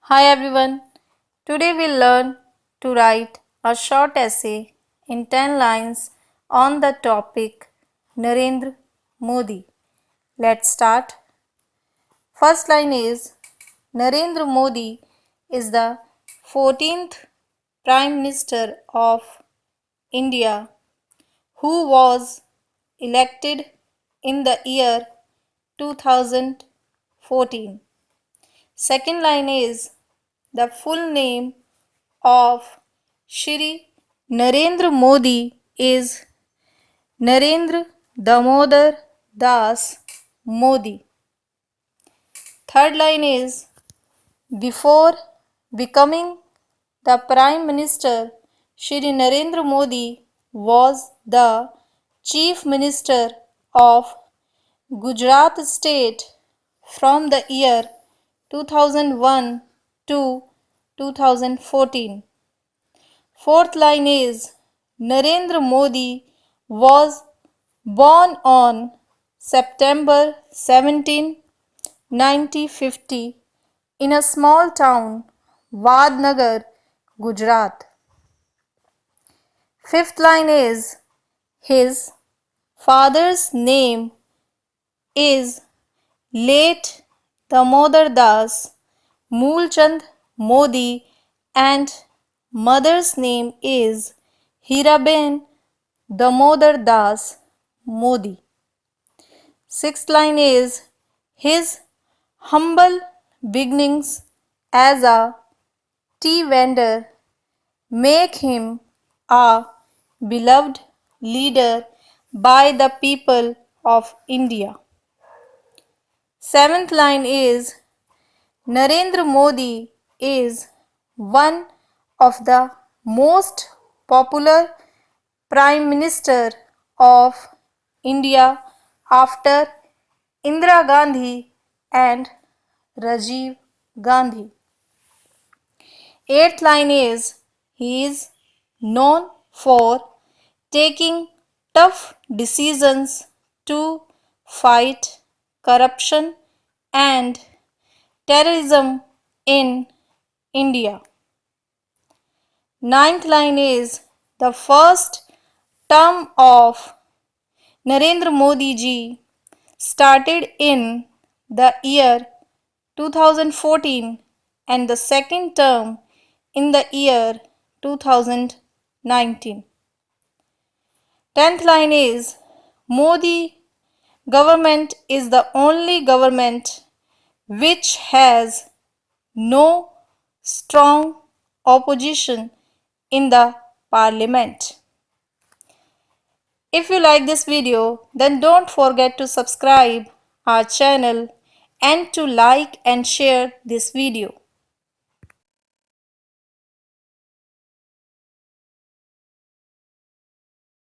Hi everyone. Today we'll learn to write a short essay in 10 lines on the topic Narendra Modi. Let's start. First line is Narendra Modi is the 14th Prime Minister of India who was elected in the year 2014. Second line is the full name of Shri Narendra Modi is Narendra Damodar Das Modi. Third line is before becoming the Prime Minister, Shri Narendra Modi was the Chief Minister of Gujarat State from the year 2001 to 2014. Fourth line is Narendra Modi was born on September 17, 1950 in a small town, Vadnagar, Gujarat. Fifth line is his father's name is late Damodar Das Moolchand Modi and mother's name is Hiraben Damodar Das Modi. Sixth line is his humble beginnings as a tea vendor make him a beloved leader by the people of India. Seventh line is Narendra Modi is one of the most popular Prime Minister of India after Indira Gandhi and Rajiv Gandhi. Eighth line is he is known for taking tough decisions to fight corruption and terrorism in India. Ninth line is the first term of Narendra Modi ji started in the year 2014 and the second term in the year 2019. 10th line is Modi government is the only government which has no strong opposition in the parliament. If you like this video, then don't forget to subscribe our channel and to like and share this video.